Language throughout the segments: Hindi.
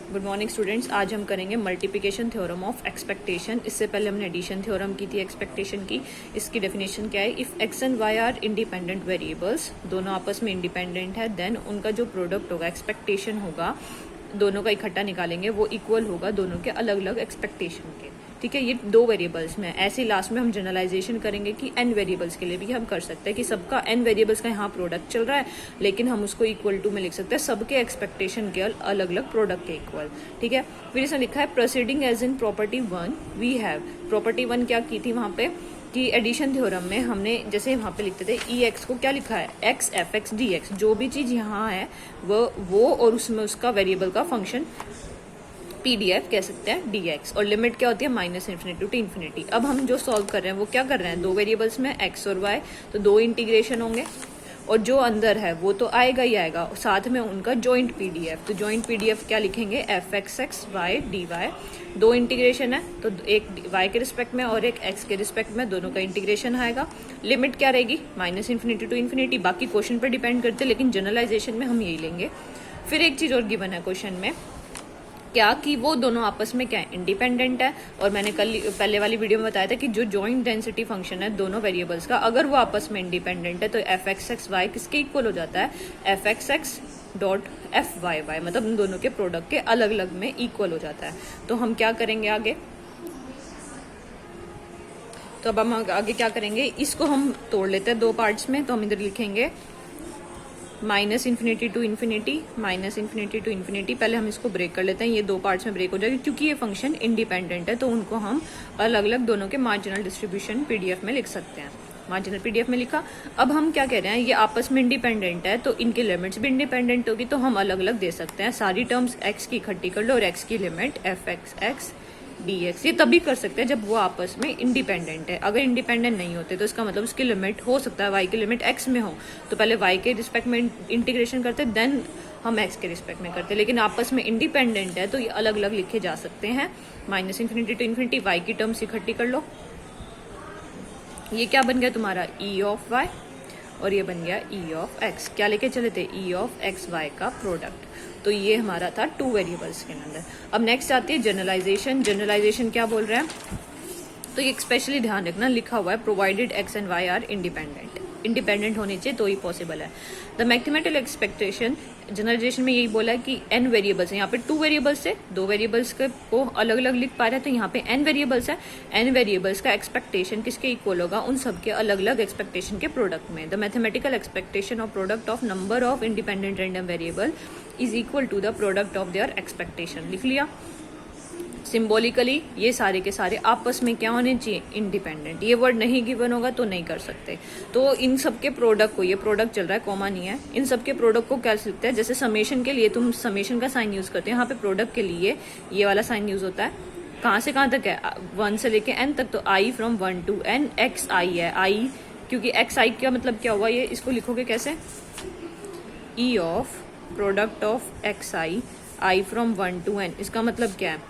Good morning students. आज हम करेंगे मल्टीप्लिकेशन थ्योरम ऑफ एक्सपेक्टेशन। इससे पहले हमने एडिशन थ्योरम की थी एक्सपेक्टेशन की। इसकी डेफिनेशन क्या है? If X and Y are independent variables, दोनों आपस में इंडिपेंडेंट है, देन उनका जो प्रोडक्ट होगा, एक्सपेक्टेशन होगा, दोनों का इकट्ठा निकालेंगे, वो इक्वल होगा दोनों के अलग अलग एक्सपेक्टेशन के। ठीक है, ये दो वेरिएबल्स में। ऐसे लास्ट में हम जनरलाइजेशन करेंगे कि एन वेरिएबल्स के लिए भी हम कर सकते हैं कि सबका एन वेरिएबल्स का यहाँ प्रोडक्ट चल रहा है, लेकिन हम उसको इक्वल टू में लिख सकते हैं सबके एक्सपेक्टेशन के अलग अलग प्रोडक्ट के इक्वल। ठीक है, फिर इसमें लिखा है proceeding as in property 1 we have. Property 1 क्या की थी वहां पे कि एडिशन थ्योरम में हमने जैसे वहां पे लिखते थे ई एक्स को क्या लिखा है, x F x D x. जो भी चीज यहाँ है वो और उसमें उसका वेरिएबल का फंक्शन पीडीएफ कह सकते हैं डीएक्स, और लिमिट क्या होती है माइनस इन्फिनिटी टू इन्फिनिटी। अब हम जो सॉल्व कर रहे हैं वो क्या कर रहे हैं, दो वेरिएबल्स में एक्स और वाई, तो दो इंटीग्रेशन होंगे और जो अंदर है वो तो आएगा ही आएगा, साथ में उनका जॉइंट पीडीएफ। तो जॉइंट पीडीएफ क्या लिखेंगे, F X X Y D Y. दो इंटीग्रेशन है तो एक वाई के रिस्पेक्ट में और एक एक्स के रिस्पेक्ट में, दोनों का इंटीग्रेशन आएगा। लिमिट क्या रहेगी, माइनस इन्फिनिटी टू इन्फिनिटी। बाकी क्वेश्चन पर डिपेंड करते हैं, लेकिन जनरलाइजेशन में हम यही लेंगे। फिर एक चीज और गिवन है क्वेश्चन में, क्या कि वो दोनों आपस में क्या है, इंडिपेंडेंट है। और मैंने कल पहले वाली वीडियो में बताया था कि जो जॉइंट डेंसिटी फंक्शन है दोनों वेरिएबल्स का, अगर वो आपस में इंडिपेंडेंट है तो एफ एक्स एक्स वाई किसके इक्वल हो जाता है, F X X dot F Y Y, मतलब उन दोनों के प्रोडक्ट के अलग अलग में इक्वल हो जाता है। तो हम क्या करेंगे आगे, तो अब हम आगे क्या करेंगे, इसको हम तोड़ लेते हैं दो पार्ट्स में। तो हम इधर लिखेंगे minus infinity to infinity, minus infinity to infinity. पहले हम इसको ब्रेक कर लेते हैं, ये दो पार्ट्स में ब्रेक हो जाएगा क्योंकि ये फंक्शन इंडिपेंडेंट है, तो उनको हम अलग अलग दोनों के मार्जिनल डिस्ट्रीब्यूशन पीडीएफ में लिख सकते हैं। मार्जिनल पीडीएफ में लिखा। अब हम क्या कह रहे हैं, ये आपस में इंडिपेंडेंट है तो इनकी लिमिट्स भी इंडिपेंडेंट होगी, तो हम अलग अलग दे सकते हैं। सारी टर्म्स एक्स की इकट्ठी कर लो और एक्स की limit F X x dx, ये तभी कर सकते हैं जब वो आपस में इंडिपेंडेंट है। अगर इंडिपेंडेंट नहीं होते तो इसका मतलब उसकी लिमिट हो सकता है y की लिमिट x में हो, तो पहले y के रिस्पेक्ट में इंटीग्रेशन करते देन हम x के रिस्पेक्ट में करते, लेकिन आपस में इंडिपेंडेंट है तो ये अलग अलग लिखे जा सकते हैं। Minus infinity to infinity, y की टर्म्स इकट्ठी कर लो, ये क्या बन गया तुम्हारा e ऑफ y, और ये बन गया e ऑफ x। क्या लेके चले थे, e ऑफ x y का प्रोडक्ट। तो ये हमारा था टू वेरिएबल्स के अंदर। अब नेक्स्ट आती है जनरलाइजेशन। जनरलाइजेशन क्या बोल रहे हैं, तो ये स्पेशली ध्यान रखना, लिखा हुआ है provided X and Y are independent. Independent होने चाहिए तो ही पॉसिबल है। द मैथमेटिकल एक्सपेक्टेशन, जनरलाइजेशन में यही बोला है कि एन वेरिएबल्स है, यहाँ पे टू वेरिएबल्स है, दो वेरिएबल्स को अलग अलग लिख पा रहे हैं, तो यहाँ पे एन वेरिएबल्स है। एन वेरिएबल्स का एक्सपेक्टेशन किसके इक्वल होगा, उन सबके अलग अलग एक्सपेक्टेशन के प्रोडक्ट में। The mathematical expectation of product of number of independent random variable is equal to the product of their expectation. लिख लिया। सिंबॉलिकली ये सारे के सारे आपस में क्या होने चाहिए, इंडिपेंडेंट। ये वर्ड नहीं गिवन होगा तो नहीं कर सकते। तो इन सब के प्रोडक्ट को, ये प्रोडक्ट चल रहा है, कॉमा नहीं है, इन सब के प्रोडक्ट को क्या लिखते हैं, जैसे समेशन के लिए तुम समेशन का साइन यूज करते हैं, यहाँ पे प्रोडक्ट के लिए ये वाला साइन यूज होता है। कहाँ से कहाँ तक है, 1 से लेके n तक, तो i from 1 to n X I है। i क्योंकि एक्स आई का मतलब क्या हुआ, ये इसको लिखोगे कैसे, e of product of x i, i from 1 to n, इसका मतलब क्या है,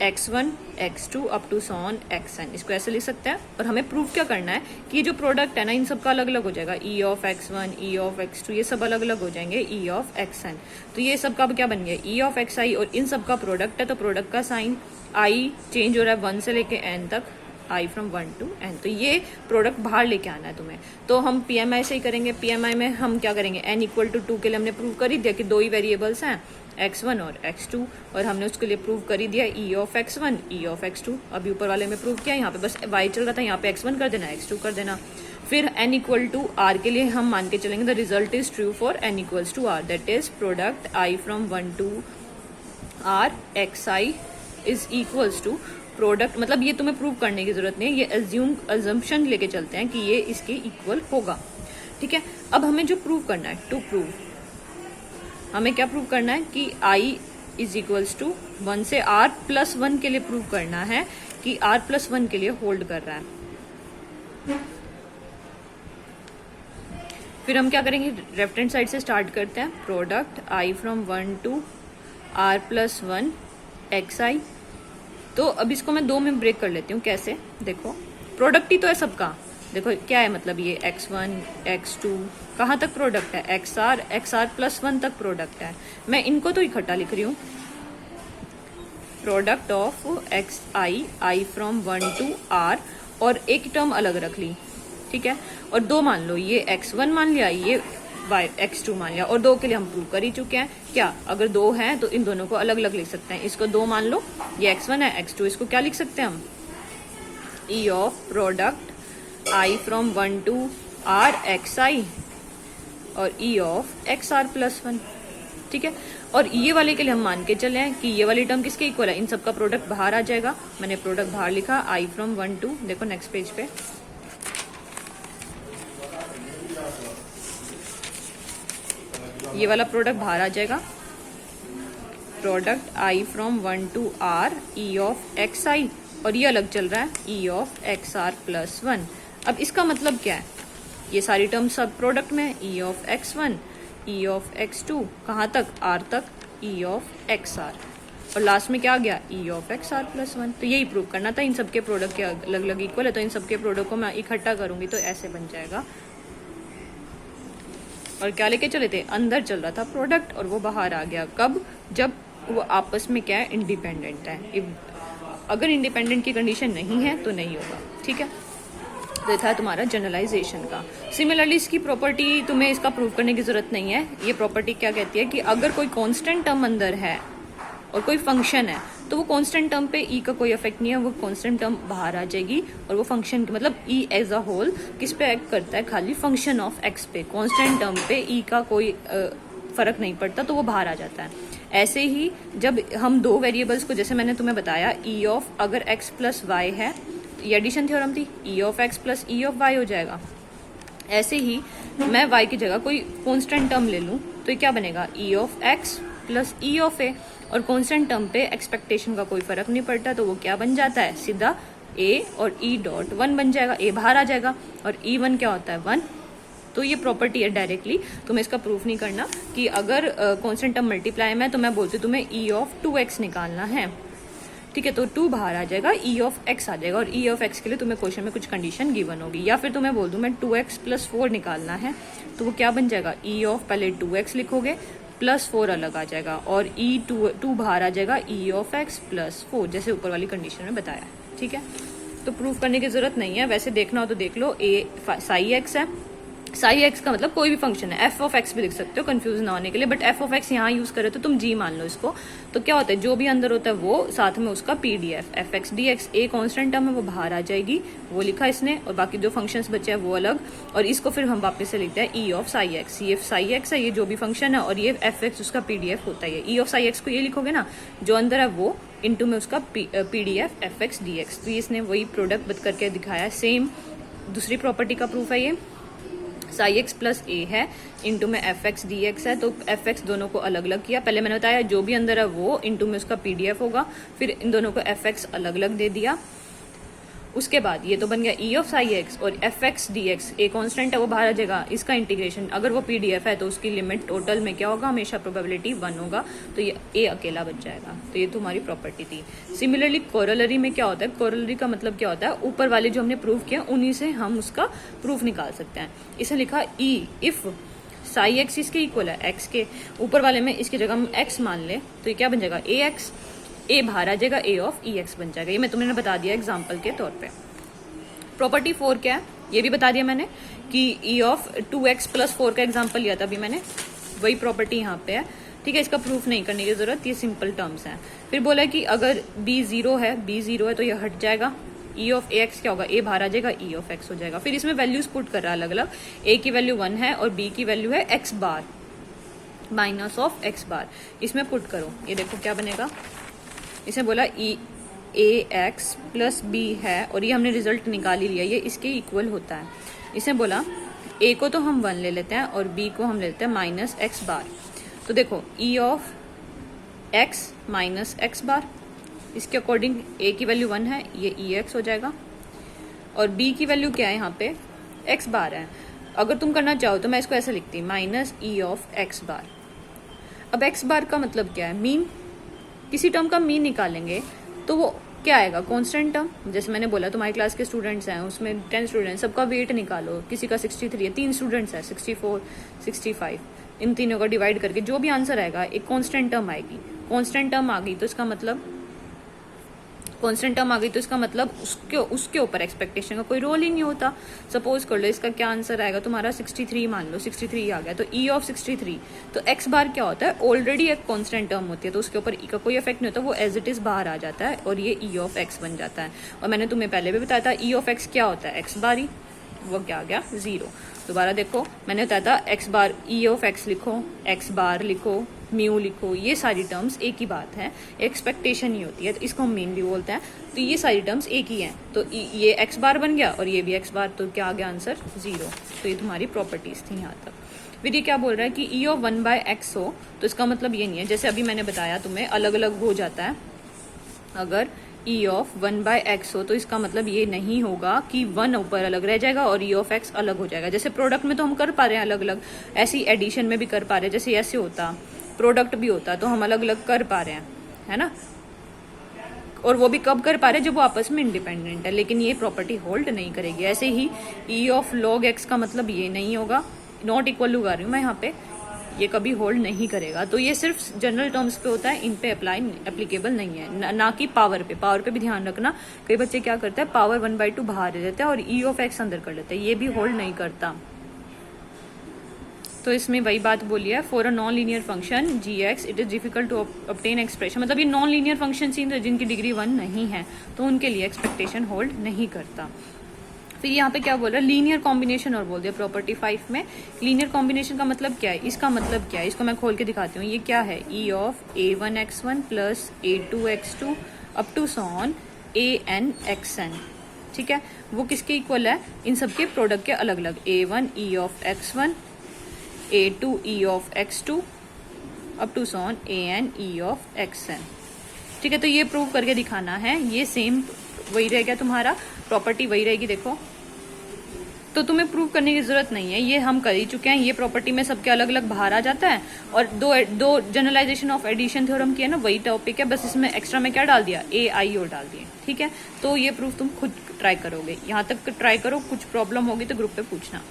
x1 x2 up to so on xn, इसको ऐसे लिख सकते हैं। और हमें प्रूव क्या करना है कि ये जो प्रोडक्ट है ना, इन सब का अलग अलग हो जाएगा, e of x1 e of x2, ये सब अलग अलग हो जाएंगे e ऑफ xn। तो ये सब का क्या बन गया, e ऑफ xi, और इन सब का प्रोडक्ट है तो प्रोडक्ट का साइन i चेंज हो रहा है 1 से लेके n तक, i फ्रॉम 1 to n। तो ये प्रोडक्ट बाहर लेके आना है तुम्हें। तो हम PMI से ही करेंगे। PMI में हम क्या करेंगे, n इक्वल टू 2 के लिए हमने प्रूव कर ही दिया कि दो ही वेरिएबल्स हैं, x1 और x2, और हमने उसके लिए प्रूव कर ही दिया e of x1 e of x2। अभी ऊपर वाले में प्रूव किया, यहाँ पे बस y चल रहा था, यहाँ पे x1 कर देना, x2 कर देना। फिर n इक्वल टू r के लिए हम मान के चलेंगे the result is true for n equals to r, that is product i from 1 to r xi is equals to product, मतलब ये तुम्हें प्रूव करने की जरूरत नहीं है, ये अजम्पशन लेके चलते हैं कि ये इसके इक्वल होगा। ठीक है, अब हमें जो प्रूव करना है, टू प्रूव, हमें क्या प्रूव करना है कि i इज इक्वल्स टू 1 से r प्लस 1 के लिए प्रूव करना है कि r प्लस 1 के लिए होल्ड कर रहा है। फिर हम क्या करेंगे, लेफ्ट हैंड साइड से स्टार्ट करते हैं, product i from 1 to r plus 1 xi। तो अब इसको मैं दो में ब्रेक कर लेती हूँ, कैसे, देखो प्रोडक्ट ही तो है सबका, देखो क्या है मतलब ये x1 x2 कहाँ तक प्रोडक्ट है, xr प्लस 1 तक प्रोडक्ट है। मैं इनको तो इकट्ठा लिख रही हूँ, product of x I from 1 to r, और एक टर्म अलग रख ली, ठीक है। और दो मान लो, ये x1 मान लिया, ये x2 मान लिया, और दो के लिए हम प्रूव कर ही चुके हैं। क्या अगर दो हैं तो इन दोनों को अलग अलग लिख सकते हैं। इसको दो मान लो, ये x1 है, x2, इसको क्या लिख सकते हैं हम, ई of product I from 1 to r xi और ई ऑफ xr प्लस 1, ठीक है। और ये वाले के लिए हम मान के चले हैं कि ये वाली टर्म किसके इक्वल है, इन सबका प्रोडक्ट बाहर आ जाएगा। मैंने प्रोडक्ट बाहर लिखा, आई फ्रॉम 1 to, देखो नेक्स्ट पेज पे, ये वाला प्रोडक्ट बाहर आ जाएगा, product I from 1 to r E of x I, और ये अलग चल रहा है E of x are plus 1। अब इसका मतलब क्या है, ये सारी टर्म सब प्रोडक्ट में, ई of x1 E of x2 कहाँ तक, r तक, ई ऑफ एक्स आर, और लास्ट में क्या आ गया, E of x are plus 1। तो यही प्रूव करना था, इन सबके प्रोडक्ट के अलग अलग इक्वल है, तो इन सबके प्रोडक्ट को मैं इकट्ठा करूंगी तो ऐसे बन जाएगा। और क्या लेके चले थे, अंदर चल रहा था प्रोडक्ट और वो बाहर आ गया, कब, जब वो आपस में क्या है, इंडिपेंडेंट है। अगर इंडिपेंडेंट की कंडीशन नहीं है तो नहीं होगा, ठीक है। तो था तुम्हारा जनरलाइजेशन का। सिमिलरली इसकी प्रॉपर्टी तुम्हें इसका प्रूव करने की जरूरत नहीं है। ये प्रॉपर्टी क्या कहती है कि अगर कोई कांस्टेंट टर्म अंदर है और कोई फंक्शन है तो वो कांस्टेंट टर्म पे ई का कोई इफेक्ट नहीं है, वो कांस्टेंट टर्म बाहर आ जाएगी, और वो फंक्शन मतलब ई एज अ होल किस पे एक्ट करता है, खाली फंक्शन ऑफ एक्स पे, कांस्टेंट टर्म पे ई का कोई फर्क नहीं पड़ता, तो वो बाहर आ जाता है। ऐसे ही जब हम दो वेरिएबल्स को, जैसे मैंने तुम्हें बताया, ई ऑफ अगर एक्स प्लस वाई है, ये एडिशन थ्योरम थी, E of x plus E of y हो जाएगा। ऐसे ही मैं वाई की जगह कोई कांस्टेंट टर्म ले लूं तो ये क्या बनेगा, E of x plus E of A, और कांस्टेंट टर्म पे एक्सपेक्टेशन का कोई फर्क नहीं पड़ता, तो वो क्या बन जाता है, सीधा ए और ई डॉट 1 बन जाएगा, ए बाहर आ जाएगा, और ई 1 क्या होता है, 1। तो ये प्रॉपर्टी है डायरेक्टली, तुम्हें इसका प्रूफ नहीं करना कि अगर कांस्टेंट टर्म मल्टीप्लाई में, तो मैं बोलती हूँ तुम्हें ई ऑफ 2x निकालना है, ठीक है। तो 2 बाहर आ जाएगा, ई ऑफ एक्स आ जाएगा, और ई ऑफ एक्स के लिए तुम्हें क्वेश्चन में कुछ कंडीशन गिवन होगी। या फिर तुम्हें बोल दूं मैं 2x प्लस 4 निकालना है, तो वो क्या बन जाएगा, ई ऑफ पहले 2x लिखोगे प्लस 4 अलग आ जाएगा, और ई 2 बाहर आ जाएगा, ई ऑफ एक्स प्लस 4, जैसे ऊपर वाली कंडीशन में बताया, ठीक है। तो प्रूफ करने की जरूरत नहीं है, वैसे देखना हो तो देख लो। ए साई एक्स है, साई एक्स का मतलब कोई भी फंक्शन है, एफ ऑफ एक्स भी लिख सकते हो कंफ्यूज ना होने के लिए, बट एफ ऑफ एक्स यहाँ यूज करे तो तुम जी मान लो इसको। तो क्या होता है, जो भी अंदर होता है वो साथ में उसका PDF, F x D x, a constant term है वो बाहर आ जाएगी, वो लिखा इसने, और बाकी जो फंक्शंस बचे हैं वो अलग, और इसको फिर हम वापस से लिखते हैं ई ऑफ साई एक्स। ये साई एक्स है, ये जो भी फंक्शन है, और ये एफ एक्स उसका पीडीएफ होता है। ई ऑफ साई एक्स को ये लिखोगे ना, जो अंदर है वो इंटू में उसका PDF F x D x. तो इसने वही प्रोडक्ट बत करके दिखाया, सेम दूसरी प्रॉपर्टी का प्रूफ है ये। साई एक्स प्लस ए है, इंटू में एफ एक्स डी एक्स है, तो एफ एक्स दोनों को अलग अलग किया। पहले मैंने बताया जो भी अंदर है वो इंटू में उसका पीडीएफ होगा, फिर इन दोनों को एफ एक्स अलग अलग दे दिया। उसके बाद ये तो बन गया ई ऑफ साई एक्स, और F x D x, a constant है वो बाहर आ जाएगा, इसका इंटीग्रेशन, अगर वो पीडीएफ है तो उसकी लिमिट टोटल में क्या होगा, हमेशा प्रोबेबिलिटी 1 होगा, तो ये ए अकेला बच जाएगा। तो ये तुम्हारी प्रॉपर्टी थी। सिमिलरली कोरोलरी में क्या होता है, कोरोलरी का मतलब क्या होता है, ऊपर वाले जो हमने प्रूफ किया उन्हीं से हम उसका प्रूफ निकाल सकते हैं। इसे लिखा ई इफ साई एक्स इसके इक्वल है एक्स के, ऊपर वाले में इसकी जगह हम एक्स मान ले तो ये क्या बन जाएगा, ए एक्स, ए बाहर आ जाएगा, ए ऑफ ई एक्स बन जाएगा। ये मैं तुम्हें बता दिया एग्जाम्पल के तौर पे। प्रॉपर्टी 4 क्या है, ये भी बता दिया मैंने कि ई ऑफ 2x प्लस 4 का एग्जाम्पल लिया था अभी मैंने, वही प्रॉपर्टी यहाँ पे है, ठीक है। इसका प्रूफ नहीं करने की जरूरत, ये सिंपल टर्म्स हैं। फिर बोला कि अगर b 0 है तो ये हट जाएगा, ई ऑफ ए एक्स क्या होगा, ए बाहर आ जाएगा, ई ऑफ एक्स हो जाएगा। फिर इसमें वैल्यूज पुट कर रहा है अलग अलग, ए की वैल्यू 1 है और b की वैल्यू है x bar minus of x बार, इसमें पुट करो, ये देखो क्या बनेगा। इसमें बोला ए एक्स प्लस बी है, और ये हमने रिजल्ट निकाल ही लिया, ये इसके इक्वल होता है। इसमें बोला ए को तो हम 1 ले लेते हैं और बी को हम ले लेते हैं माइनस एक्स बार। तो देखो E of X minus X bar, इसके अकॉर्डिंग ए की वैल्यू 1 है, ये ई एक्स हो जाएगा, और बी की वैल्यू क्या है, यहाँ पे एक्स बार है। अगर तुम करना चाहो तो मैं इसको ऐसे लिखती, माइनस ई ऑफ एक्स बार। अब एक्स बार का मतलब क्या है, मीन, किसी टर्म का मीन निकालेंगे तो वो क्या आएगा, कांस्टेंट टर्म। जैसे मैंने बोला तुम्हारी क्लास के स्टूडेंट्स हैं, उसमें 10 स्टूडेंट्स, सबका वेट निकालो, किसी का 63 है, 3 स्टूडेंट्स है, 64 65, इन तीनों का डिवाइड करके जो भी आंसर आएगा एक कांस्टेंट टर्म आएगी। कांस्टेंट टर्म आ गई तो इसका मतलब उसके ऊपर एक्सपेक्टेशन का कोई रोल ही नहीं होता। सपोज कर लो इसका क्या आंसर आएगा तुम्हारा 63, मान लो 63 आ गया, तो ई ऑफ 63, तो एक्स बार क्या होता है, ऑलरेडी एक कांस्टेंट टर्म होती है, तो उसके ऊपर ई का कोई इफेक्ट नहीं होता, वो एज इट इज बाहर आ जाता है और ये ई ऑफ एक्स बन जाता है। और मैंने तुम्हें पहले भी बताया था ई ऑफ एक्स क्या होता है, एक्स बार ही, वो क्या आ गया 0। दोबारा देखो, मैंने बताया था x bar, E of x लिखो, एक्स बार लिखो, म्यू लिखो, ये सारी टर्म्स एक ही बात है, एक्सपेक्टेशन ही होती है, तो इसको हम मेनली बोलते हैं। तो ये सारी टर्म्स एक ही हैं, तो ये एक्स बार बन गया और ये भी एक्स बार, तो क्या आ गया आंसर 0। तो ये तुम्हारी प्रॉपर्टीज थी यहाँ तक। फिर ये क्या बोल रहा है कि ई ऑफ 1/x हो, तो इसका मतलब ये नहीं है, जैसे अभी मैंने बताया तुम्हें अलग अलग हो जाता है। अगर ई ऑफ 1/x हो तो इसका मतलब ये नहीं होगा कि 1 ऊपर अलग रह जाएगा और ई ऑफ एक्स अलग हो जाएगा। जैसे प्रोडक्ट में तो हम कर पा रहे हैं अलग अलग, ऐसी एडिशन में भी कर पा रहे हैं, जैसे ऐसे होता प्रोडक्ट भी होता तो हम अलग अलग कर पा रहे हैं, है ना। और वो भी कब कर पा रहे हैं, जब वो आपस में इंडिपेंडेंट है, लेकिन ये प्रॉपर्टी होल्ड नहीं करेगी। ऐसे ही ई ऑफ लॉग एक्स का मतलब ये नहीं होगा, नॉट इक्वल लगा रही हूँ मैं यहाँ पे, ये कभी होल्ड नहीं करेगा। तो ये सिर्फ जनरल टर्म्स पे होता है, इन पे एप्लीकेबल नहीं है, ना कि पावर पे। पावर पे भी ध्यान रखना, कई बच्चे क्या करते हैं पावर 1/2 बाहर रह जाता है और ई ऑफ एक्स अंदर कर लेते हैं, ये भी होल्ड नहीं करता। तो इसमें वही बात बोली है, for a non linear function g x it is difficult to obtain expression, मतलब ये नॉन लीनियर फंक्शन जिनकी डिग्री 1 नहीं है तो उनके लिए एक्सपेक्टेशन होल्ड नहीं करता। फिर यहाँ पे क्या बोल रहा है, लीनियर कॉम्बिनेशन और बोल दिया प्रॉपर्टी 5 में। लीनियर कॉम्बिनेशन का मतलब क्या है, इसका मतलब क्या है, इसको मैं खोल के दिखाती हूँ। ये क्या है, E of a1x1 plus a2x2 up to so on an(xn), ठीक है, वो किसके इक्वल है, इन सबके प्रोडक्ट के अलग अलग, a1 e of x1, a2 e of x2 up to so on an e of xn, ठीक है। तो ये प्रूव करके दिखाना है, ये सेम वही रहेगा, तुम्हारा प्रॉपर्टी वही रहेगी। देखो, तो तुम्हें प्रूव करने की जरूरत नहीं है, ये हम कर ही चुके हैं। ये प्रॉपर्टी में सबके अलग अलग बाहर आ जाता है, और दो जनरलाइजेशन ऑफ एडिशन थ्योरम की है ना, वही टॉपिक है, बस इसमें एक्स्ट्रा में क्या डाल दिया, ए आई और डाल दिए, ठीक है। तो ये प्रूफ तुम खुद ट्राई करोगे, यहाँ तक ट्राई करो, कुछ प्रॉब्लम होगी तो ग्रुप पे पूछना।